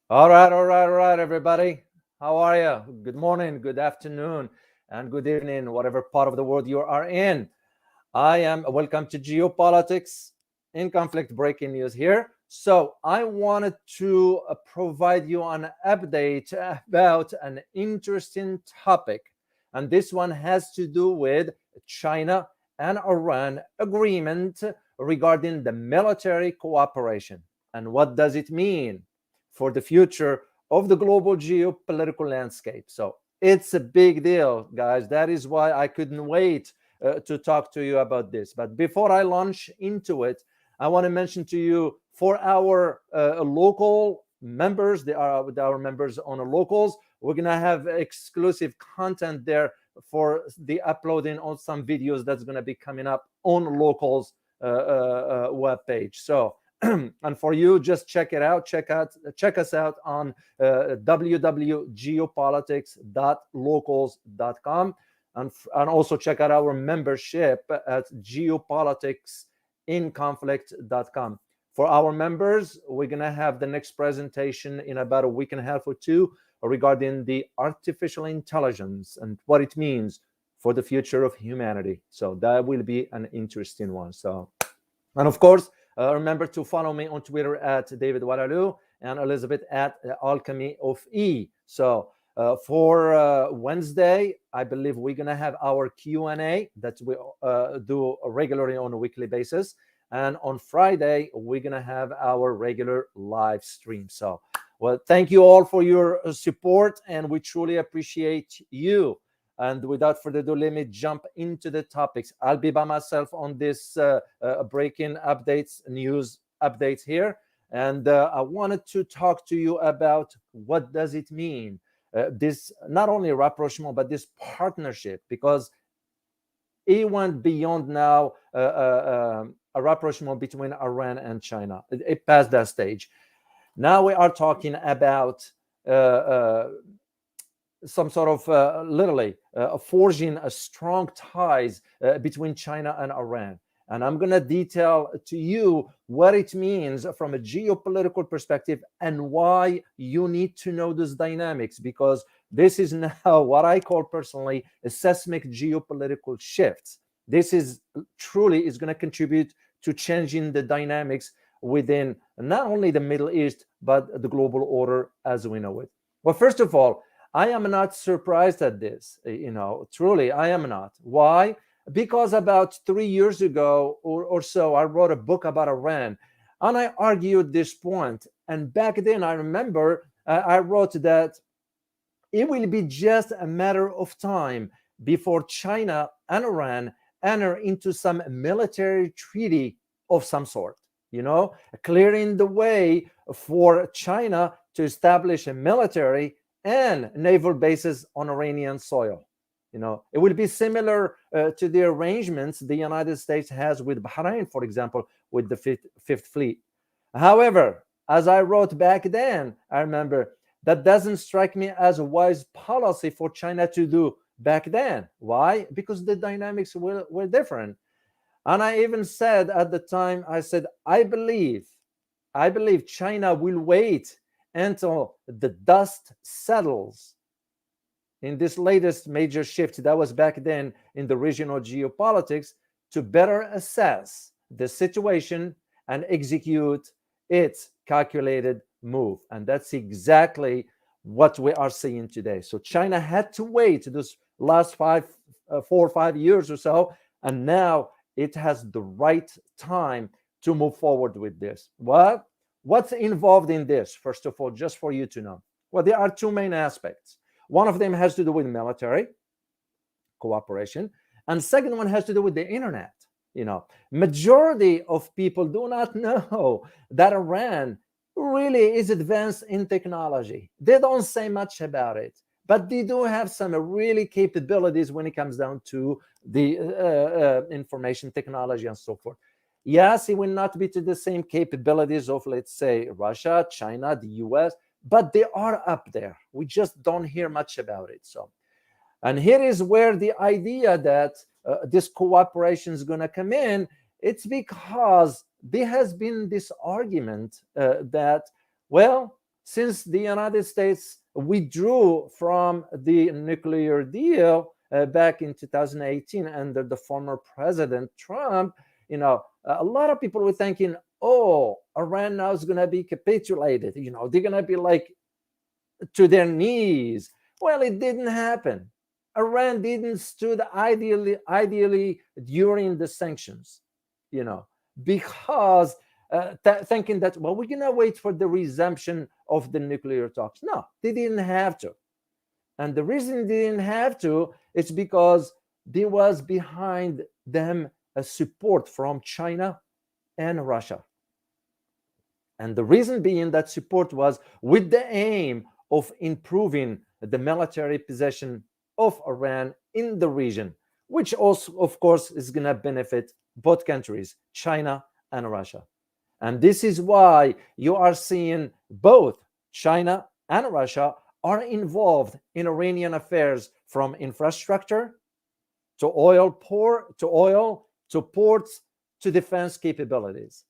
All right, everybody. How are you? Good morning, good afternoon, and good evening, whatever part of the world you are in. I am welcome to Geopolitics in Conflict Breaking News here. So, I wanted to provide you an update about an interesting topic. And this one has to do with China and Iran agreement regarding the military cooperation. And what does it mean for the future of the global geopolitical landscape? So, it's a big deal, guys. That is why I couldn't wait to talk to you about this. But before I launch into it, I want to mention to you for our local members, they are with our members on the locals, we're going to have exclusive content there for the uploading of some videos that's going to be coming up on locals web page. So and for you, just check it out. Check us out on www.geopolitics.locals.com, and also check out our membership at geopoliticsinconflict.com. For our members, we're going to have the next presentation in about a week and a half or two regarding the artificial intelligence and what it means for the future of humanity. So that will be an interesting one. So, and of course, remember to follow me on Twitter at David Walalu and Elizabeth at Alchemy of E. So for Wednesday, I believe we're going to have our Q&A that we do regularly on a weekly basis. And on Friday, we're going to have our regular live stream. So, well, thank you all for your support, and we truly appreciate you. And without further ado, let me jump into the topics. I'll be by myself on this breaking updates, news updates here. And I wanted to talk to you about what does it mean, this not only rapprochement, but this partnership, because it went beyond now a rapprochement between Iran and China. It passed that stage. Now we are talking about some sort of literally forging a strong ties between China and Iran. And I'm going to detail to you what it means from a geopolitical perspective and why you need to know those dynamics, because this is now what I call personally a seismic geopolitical shift. This is truly is going to contribute to changing the dynamics within not only the Middle East, but the global order as we know it. Well, first of all, I am not surprised at this. Truly, I am not. Why? Because about 3 years ago or so, I wrote a book about Iran, and I argued this point. And back then, I remember I wrote that it will be just a matter of time before China and Iran enter into some military treaty of some sort, clearing the way for China to establish a military and naval bases on Iranian soil. It will be similar to the arrangements the United States has with Bahrain, for example, with the Fifth Fleet. However, as I wrote back then, I remember that doesn't strike me as a wise policy for China to do back then. Why? Because the dynamics were different. And I even said at the time, I said, I believe China will wait until the dust settles in this latest major shift that was back then in the regional geopolitics to better assess the situation and execute its calculated move. And that's exactly what we are seeing today. So China had to wait those last 4 or 5 years or so, and now it has the right time to move forward with this. What's involved in this, first of all, just for you to know? Well, there are two main aspects. One of them has to do with military cooperation, and second one has to do with the internet. Majority of people do not know that Iran really is advanced in technology. They don't say much about it, but they do have some really capabilities when it comes down to the information technology and so forth. Yes, it will not be to the same capabilities of, let's say, Russia, China, the US, but they are up there. We just don't hear much about it. So, and here is where the idea that this cooperation is going to come in. It's because there has been this argument that, well, since the United States withdrew from the nuclear deal back in 2018 under the former President Trump, a lot of people were thinking, oh, Iran now is going to be capitulated. They're going to be like to their knees. Well, it didn't happen. Iran didn't stood ideally during the sanctions, because thinking that, well, we're going to wait for the resumption of the nuclear talks. No, they didn't have to. And the reason they didn't have to is because there was behind them a support from China and Russia. And the reason being that support was with the aim of improving the military position of Iran in the region, which also, of course, is going to benefit both countries, China and Russia. And this is why you are seeing both China and Russia are involved in Iranian affairs, from infrastructure to oil to ports to defense capabilities.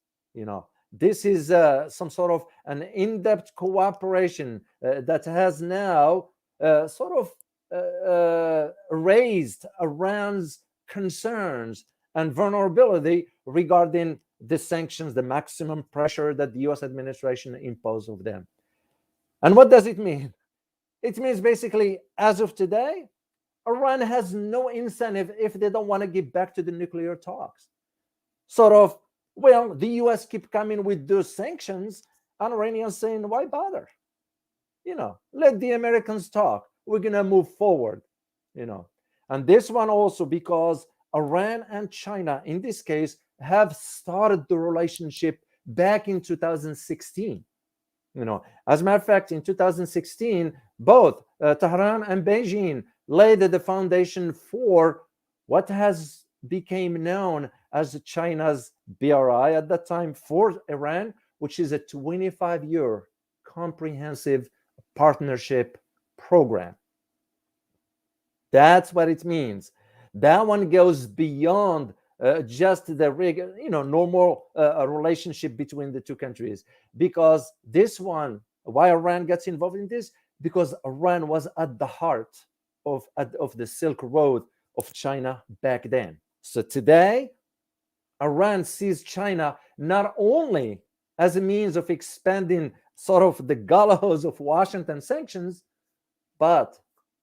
This is some sort of an in-depth cooperation that has now raised Iran's concerns and vulnerability regarding the sanctions, the maximum pressure that the US administration imposed on them. And what does it mean? It means basically, as of today, Iran has no incentive if they don't want to get back to the nuclear talks. Well, the US keep coming with those sanctions, and Iranians saying, why bother? Let the Americans talk. We're going to move forward, And this one also because Iran and China, in this case, have started the relationship back in 2016. As a matter of fact, in 2016, both Tehran and Beijing laid the foundation for what has become known as China's BRI at that time for Iran, which is a 25-year comprehensive partnership program. That's what it means. That one goes beyond just the normal relationship between the two countries, because this one, why Iran gets involved in this, because Iran was at the heart of the Silk Road of China back then. So today, Iran sees China not only as a means of expanding sort of the gallows of Washington sanctions, but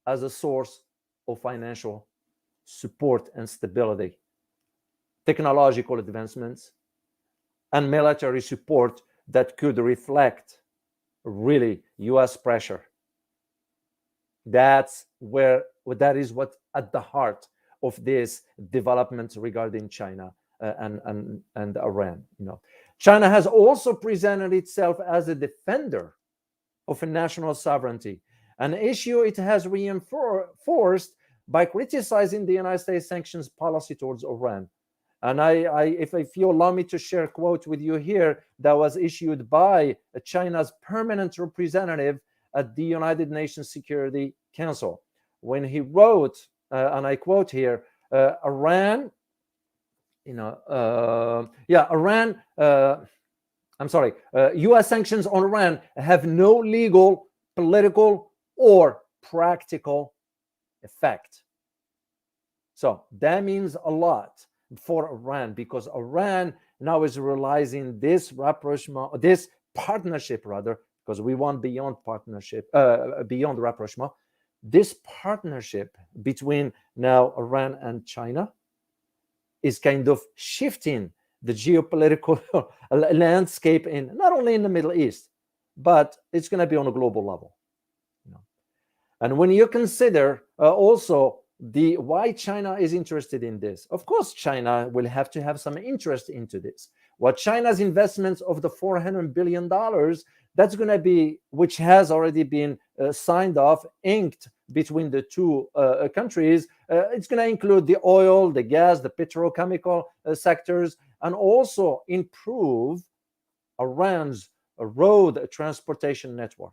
as a source of financial support and stability, technological advancements, and military support that could reflect really US pressure. That is what at the heart of this development regarding China and Iran. China has also presented itself as a defender of national sovereignty, an issue it has reinforced by criticizing the United States sanctions policy towards Iran. And if you allow me to share a quote with you here that was issued by China's permanent representative at the United Nations Security Council, when he wrote, and I quote here, Iran, U.S. sanctions on Iran have no legal, political, or practical effect. So that means a lot for Iran, because Iran now is realizing this rapprochement, this partnership rather, because we want beyond partnership, beyond rapprochement, this partnership between now Iran and China is kind of shifting the geopolitical landscape in not only in the Middle East, but it's going to be on a global level. And when you consider also why China is interested in this, of course, China will have to have some interest into this. What China's investments of the $400 billion, that's going to be, which has already been signed off, inked between the two countries. It's going to include the oil, the gas, the petrochemical sectors, and also improve Iran's road transportation network.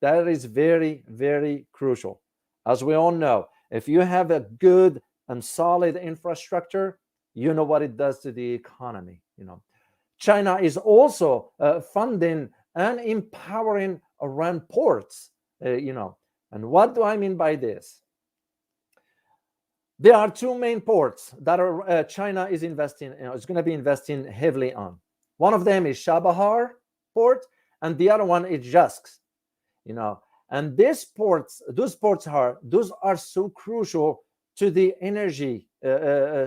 That is very, very crucial. As we all know, if you have a good and solid infrastructure, you know what it does to the economy. China is also funding and empowering Iran ports, And what do I mean by this? There are two main ports that China is investing, is going to be investing heavily on. One of them is Chabahar port, and the other one is Jask. And those ports are so crucial to the energy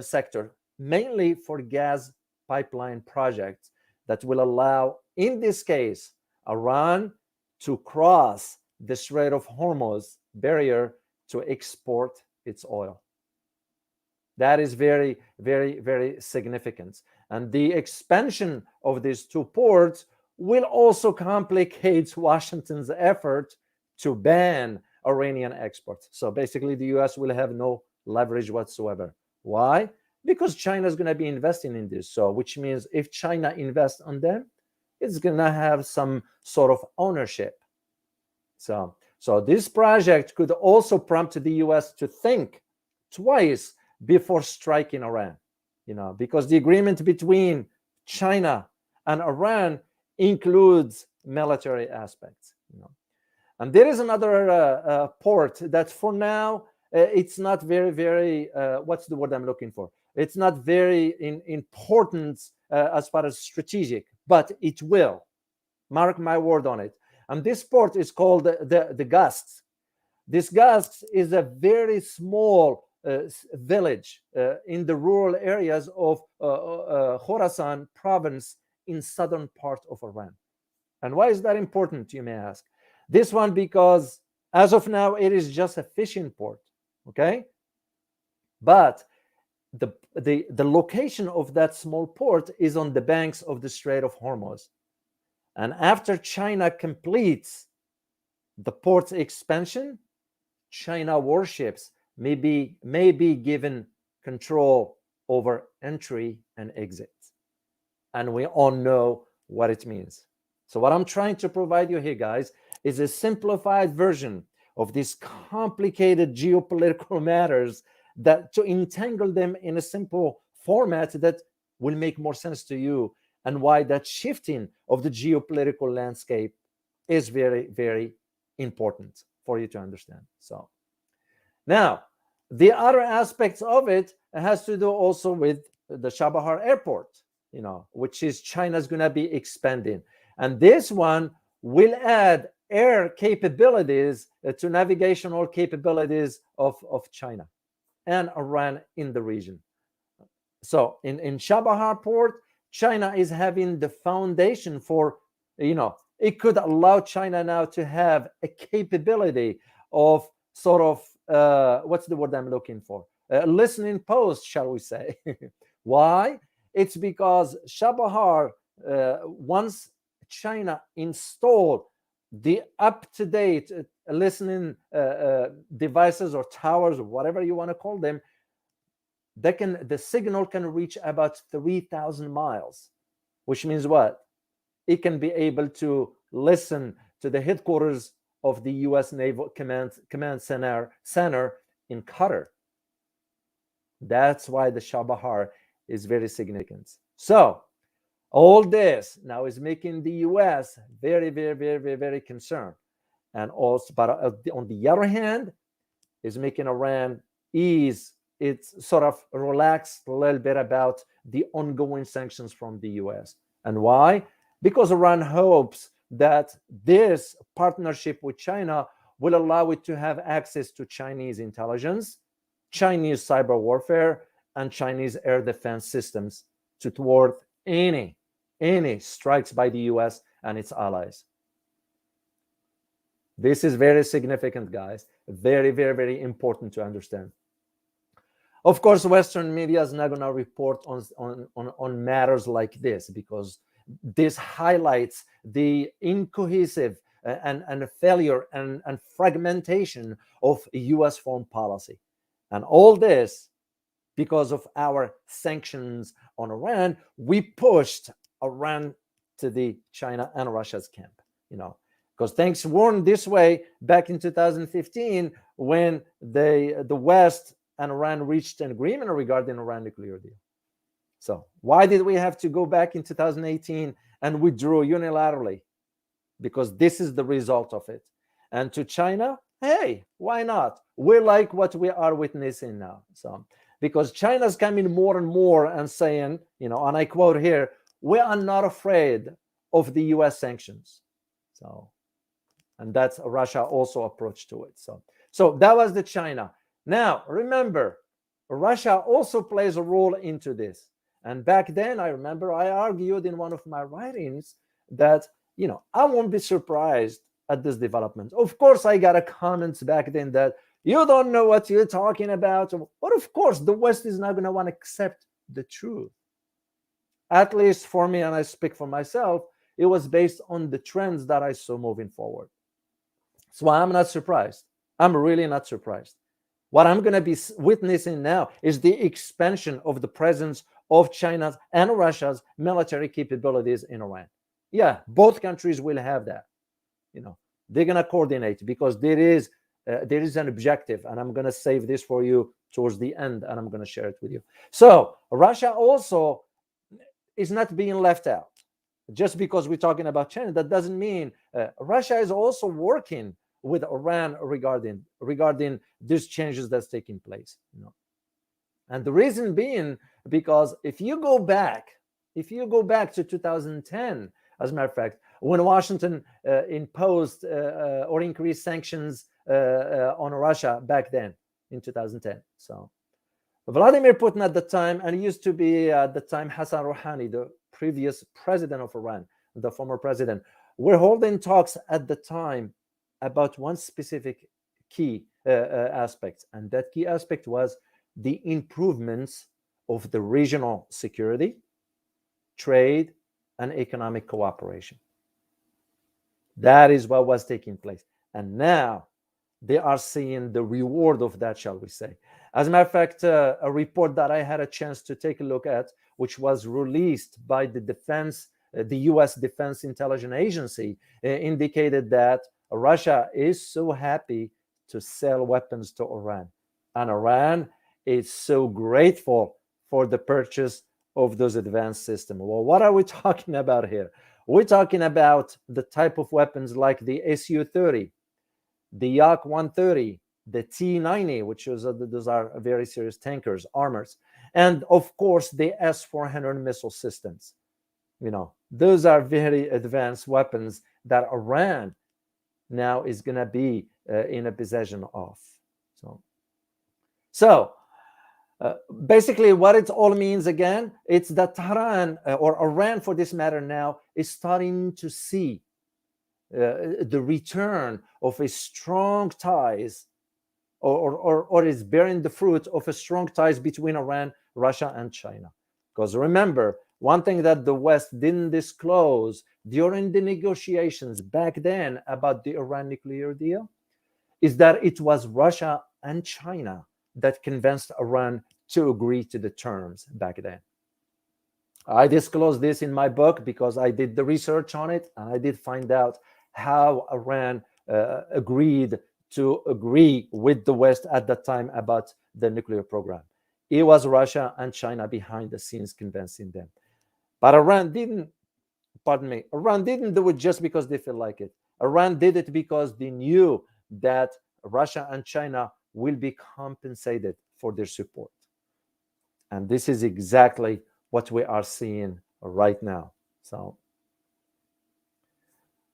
sector, mainly for gas pipeline projects that will allow, in this case, Iran to cross the Strait of Hormuz barrier to export its oil. That is very, very, very significant. And the expansion of these two ports will also complicate Washington's effort to ban Iranian exports. So basically, the US will have no leverage whatsoever. Why? Because China is going to be investing in this. So, which means if China invests on them, it's going to have some sort of ownership. So this project could also prompt the US to think twice before striking Iran, because the agreement between China and Iran includes military aspects. And there is another port that for now, it's not very, very, what's the word I'm looking for? It's not very important as far as strategic, but it will. Mark my word on it. And this port is called the Gust. This Gust is a very small village in the rural areas of Khorasan province in southern part of Iran. And why is that important, you may ask? This one, because as of now, it is just a fishing port, okay? But the location of that small port is on the banks of the Strait of Hormuz. And after China completes the port's expansion, China warships may be given control over entry and exit. And we all know what it means. So what I'm trying to provide you here, guys, is a simplified version of these complicated geopolitical matters, that to entangle them in a simple format that will make more sense to you, and why that shifting of the geopolitical landscape is very, very important for you to understand. So now, the other aspects of it has to do also with the Chabahar airport, which is China's going to be expanding. And this one will add air capabilities to navigational capabilities of China and Iran in the region. So in Chabahar port, China is having the foundation for, it could allow China now to have a capability of sort of, what's the word I'm looking for? Listening post, shall we say. Why? It's because Chabahar, once China installed the up-to-date listening devices or towers, or whatever you want to call them, the signal can reach about 3,000 miles, which means what? It can be able to listen to the headquarters of the U.S. Naval Command Center in Qatar. That's why the Chabahar is very significant. So all this now is making the U.S. very, very, very, very, very concerned. And also, but on the other hand, is making Iran it's sort of relaxed a little bit about the ongoing sanctions from the US. And why? Because Iran hopes that this partnership with China will allow it to have access to Chinese intelligence, Chinese cyber warfare, and Chinese air defense systems to thwart any strikes by the US and its allies. This is very significant, guys. Very, very, very important to understand. Of course, Western media is not going to report on matters like this, because this highlights the incohesive and failure and fragmentation of U.S. foreign policy. And all this, because of our sanctions on Iran, we pushed Iran to the China and Russia's camp, because things weren't this way back in 2015 when the West and Iran reached an agreement regarding Iran nuclear deal. So why did we have to go back in 2018 and withdraw unilaterally? because this is the result of it. And to China, hey, why not? We're like what we are witnessing now. So, because China's coming more and more and saying, and I quote here, we are not afraid of the US sanctions. So, and that's Russia also approach to it. So that was the China. Now, remember, Russia also plays a role into this. And back then, I remember I argued in one of my writings that, I won't be surprised at this development. Of course, I got a comments back then that you don't know what you're talking about. But of course, the West is not going to want to accept the truth. At least for me, and I speak for myself, it was based on the trends that I saw moving forward. So I'm not surprised. I'm really not surprised. What I'm going to be witnessing now is the expansion of the presence of China's and Russia's military capabilities in Iran. Yeah, both countries will have that. They're going to coordinate because there is an objective, and I'm going to save this for you towards the end, and I'm going to share it with you. So Russia also is not being left out. Just because we're talking about China, that doesn't mean Russia is also working with Iran regarding these changes that's taking place. And the reason being because if you go back to 2010, as a matter of fact, when Washington imposed or increased sanctions on Russia back then in 2010. So Vladimir Putin at the time, and he used to be at the time Hassan Rouhani, the previous president of Iran, the former president, were holding talks at the time about one specific key aspect. And that key aspect was the improvements of the regional security, trade, and economic cooperation. That is what was taking place. And now they are seeing the reward of that, shall we say. As a matter of fact, a report that I had a chance to take a look at, which was released by the US Defense Intelligence Agency, indicated that Russia is so happy to sell weapons to Iran. And Iran is so grateful for the purchase of those advanced systems. Well, what are we talking about here? We're talking about the type of weapons like the Su-30, the Yak-130, the T-90, which is those are very serious tankers, armors, and of course the S-400 missile systems. Those are very advanced weapons that Iran now is going to be in a possession of. So basically what it all means again, it's that Tehran or Iran for this matter now is starting to see the return of a strong ties or is bearing the fruit of a strong ties between Iran, Russia, and China. Because remember, one thing that the West didn't disclose during the negotiations back then about the Iran nuclear deal is that it was Russia and China that convinced Iran to agree to the terms back then. I disclosed this in my book because I did the research on it, and I did find out how Iran agreed to agree with the West at that time about the nuclear program. It was Russia and China behind the scenes convincing them. But Iran didn't do it just because they feel like it. Iran did it because they knew that Russia and China will be compensated for their support. And this is exactly what we are seeing right now.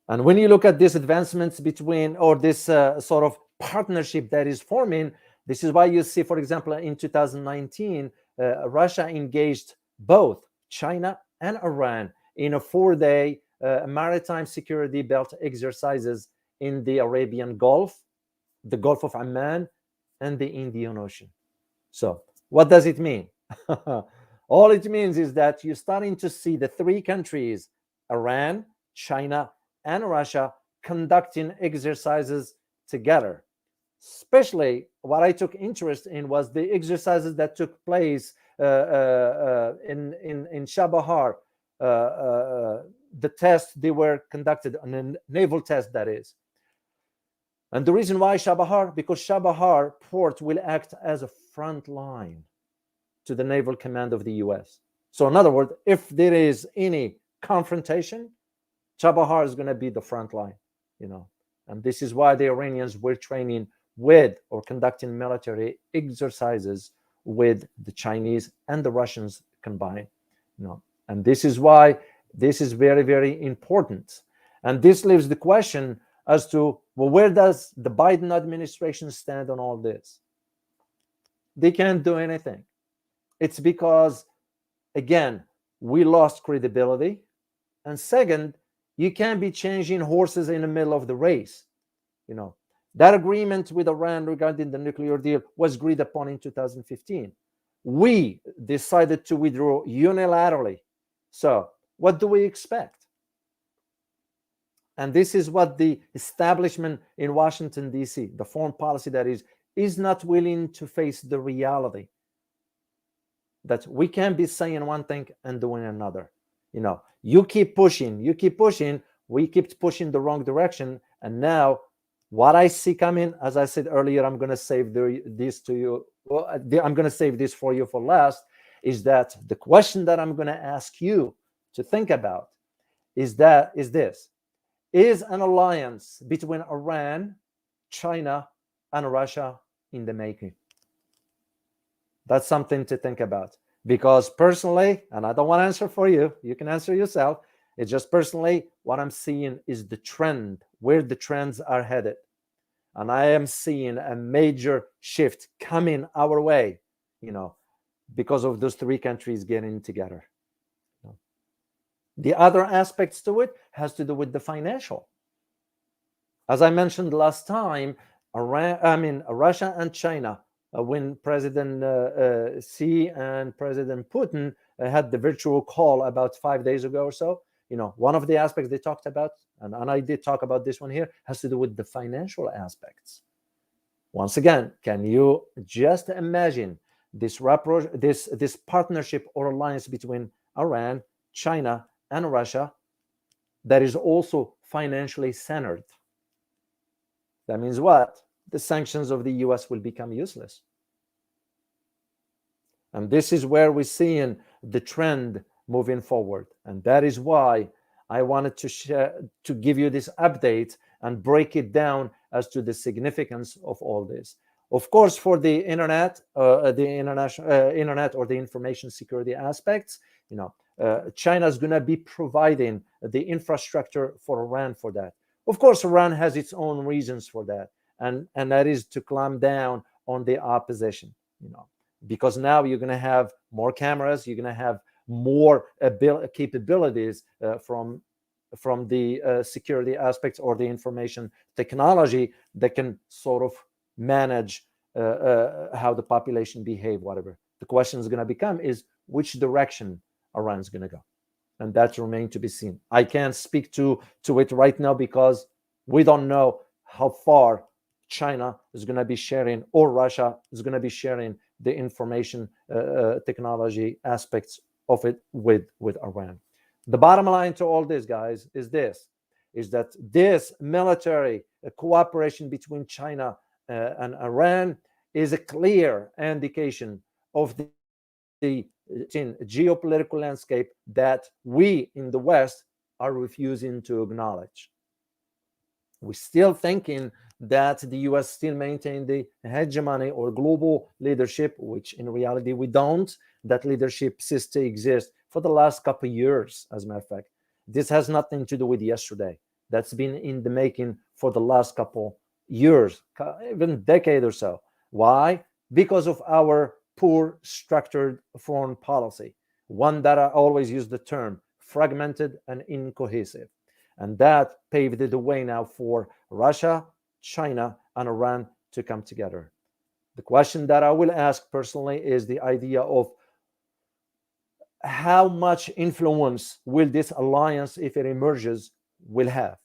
And when you look at these advancements between, or this sort of partnership that is forming, this is why you see, for example, in 2019, Russia engaged both China and Iran in a 4-day maritime security belt exercises in the Arabian Gulf, the Gulf of Amman, and the Indian Ocean. So what does it mean? All it means is that you're starting to see the three countries, Iran, China, and Russia, conducting exercises together. Especially what I took interest in was the exercises that took place in Chabahar, the test they were conducted on a naval test, that is. And the reason why Chabahar, because Chabahar port will act as a front line to the naval command of the US. So in other words, if there is any confrontation, Chabahar is going to be the front line, you know. And this is why the Iranians were training with or conducting military exercises with the Chinese and the Russians combined, you know. And this is why this is very, very important. And this leaves the question as to, well, where does the Biden administration stand on all this? They can't do anything. It's because, again, we lost credibility. And second, you can't be changing horses in the middle of the race. You know, that agreement with Iran regarding the nuclear deal was agreed upon in 2015. We decided to withdraw unilaterally. So what do we expect? And this is what the establishment in Washington, D.C., the foreign policy that is not willing to face the reality that we can't be saying one thing and doing another. You know, you keep pushing, we keep pushing the wrong direction. And now what I see coming, as I said earlier, I'm going to save this to you. Well, I'm going to save this for you for last, is that the question that I'm going to ask you to think about is this. Is an alliance between Iran, China, and Russia in the making? That's something to think about. Because personally, and I don't want to answer for you, you can answer yourself. It's just personally, what I'm seeing is the trend, where the trends are headed. And I am seeing a major shift coming our way, you know, because of those three countries getting together. The other aspects to it has to do with the financial. As I mentioned last time, Russia and China, when President Xi and President Putin had the virtual call about 5 days ago or so, you know, one of the aspects they talked about, and I did talk about this one here, has to do with the financial aspects. Once again, can you just imagine this partnership or alliance between Iran, China, and Russia that is also financially centered? That means what? The sanctions of the US will become useless. And this is where we're seeing the trend moving forward. And that is why I wanted to give you this update and break it down as to the significance of all this. Of course, for the internet, the international internet or the information security aspects, you know, China is going to be providing the infrastructure for Iran for that. Of course, Iran has its own reasons for that, and that is to clamp down on the opposition, you know, because now you're going to have more cameras, you're going to have more capabilities from the security aspects or the information technology that can sort of manage how the population behave, whatever. The question is going to become is which direction Iran's going to go. And that remains to be seen. I can't speak to it right now because we don't know how far China is going to be sharing or Russia is going to be sharing the information technology aspects of it with Iran. The bottom line to all this, guys, is that this military cooperation between China and Iran is a clear indication of the geopolitical landscape that we in the West are refusing to acknowledge. We're still thinking that the US still maintain the hegemony or global leadership, which in reality we don't. That leadership ceased to exist for the last couple of years, as a matter of fact. This has nothing to do with yesterday. That's been in the making for the last couple years, even decade or so. Why? Because of our poor structured foreign policy, one that I always use the term fragmented and incohesive. And that paved the way now for Russia, China, and Iran to come together. The question that I will ask personally is the idea of how much influence will this alliance, if it emerges, will have.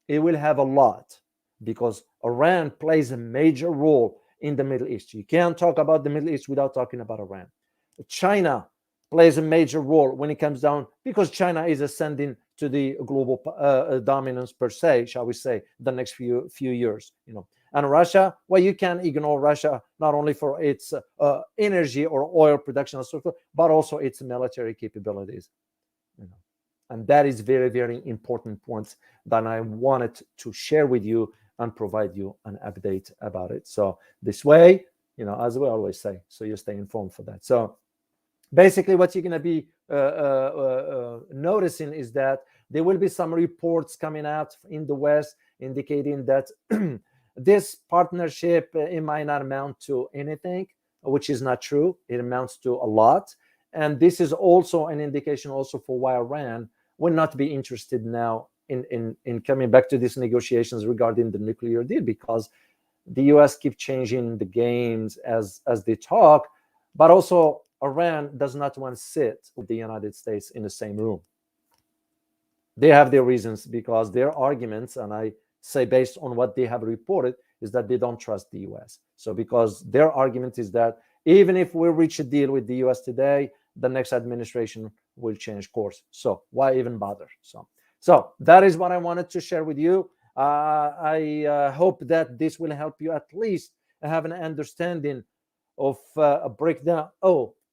It will have a lot because Iran plays a major role in the Middle East. You can't talk about the Middle East without talking about Iran. China plays a major role when it comes down because China is ascending to the global dominance per se, shall we say, the next few years, you know. And Russia, well, you can't ignore Russia not only for its energy or oil production and so forth, but also its military capabilities. You know. And that is very, very important points that I wanted to share with you and provide you an update about it. So this way, as we always say, so you stay informed for that. So basically what you're going to be noticing is that there will be some reports coming out in the West indicating that this partnership, it might not amount to anything, which is not true. It amounts to a lot. And this is also an indication also for why Iran will not be interested now in coming back to these negotiations regarding the nuclear deal, because the US keep changing the games as they talk, but also Iran does not want to sit with the United States in the same room. They have their reasons, because their arguments, and I say based on what they have reported, is that they don't trust the US. So because their argument is that even if we reach a deal with the US today, the next administration will change course. So why even bother? So that is what I wanted to share with you. I hope that this will help you at least have an understanding of a breakdown.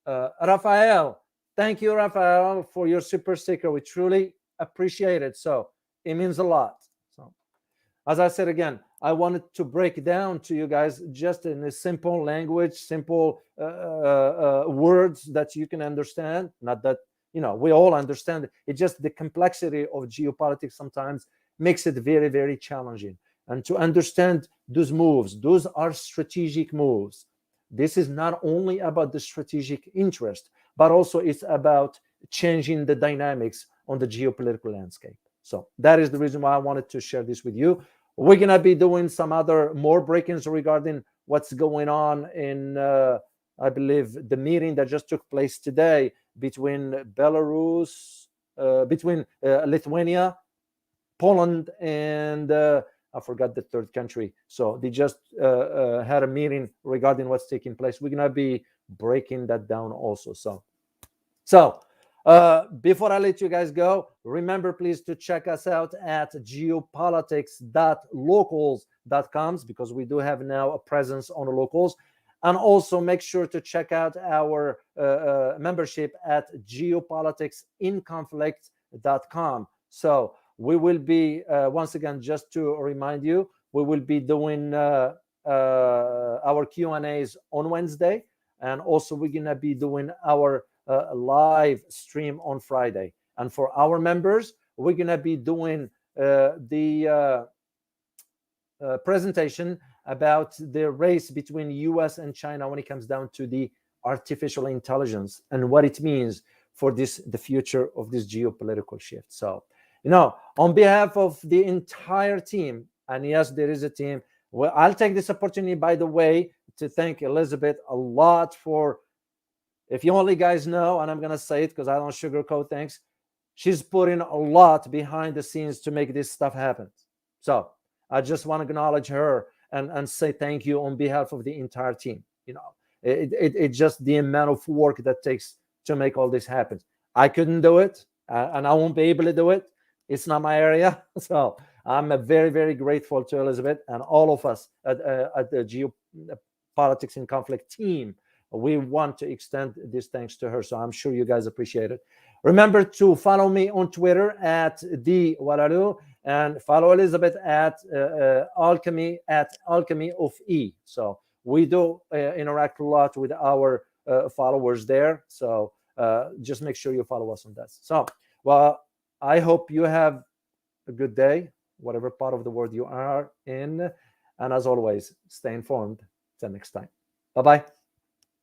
Rafael, thank you, Rafael, for your super sticker. We truly appreciate it. So it means a lot. So as I said again, I wanted to break down to you guys just in a simple language, simple words that you can understand. Not that, we all understand it. It's just the complexity of geopolitics sometimes makes it very, very challenging. And to understand those moves, those are strategic moves. This is not only about the strategic interest, but also it's about changing the dynamics on the geopolitical landscape. So that is the reason why I wanted to share this with you. We're going to be doing some other more break-ins regarding what's going on in, I believe, the meeting that just took place today between Belarus, between Lithuania, Poland, and I forgot the third country. So they just had a meeting regarding what's taking place. We're going to be breaking that down also. So before I let you guys go, remember, please, to check us out at geopolitics.locals.com, because we do have now a presence on the locals. And also make sure to check out our membership at geopoliticsinconflict.com. So we will be, once again, just to remind you, we will be doing our Q&As on Wednesday. And also we're going to be doing our live stream on Friday. And for our members, we're going to be doing the presentation about the race between US and China when it comes down to the artificial intelligence and what it means for the future of this geopolitical shift. So, on behalf of the entire team, and yes, there is a team, well, I'll take this opportunity, by the way, to thank Elizabeth a lot for, if you only guys know, and I'm going to say it because I don't sugarcoat things, she's putting a lot behind the scenes to make this stuff happen. So I just want to acknowledge her and say thank you on behalf of the entire team. It's just the amount of work that takes to make all this happen. I couldn't do it, and I won't be able to do it. It's not my area. So I'm very, very grateful to Elizabeth and all of us at the Geopolitics in Conflict team. We want to extend these thanks to her. So I'm sure you guys appreciate it. Remember to follow me on Twitter at @DWalalu, and follow Elizabeth at Alchemy of E. So we do interact a lot with our followers there. So just make sure you follow us on that. So, well, I hope you have a good day, whatever part of the world you are in. And as always, stay informed. Till next time. Bye-bye.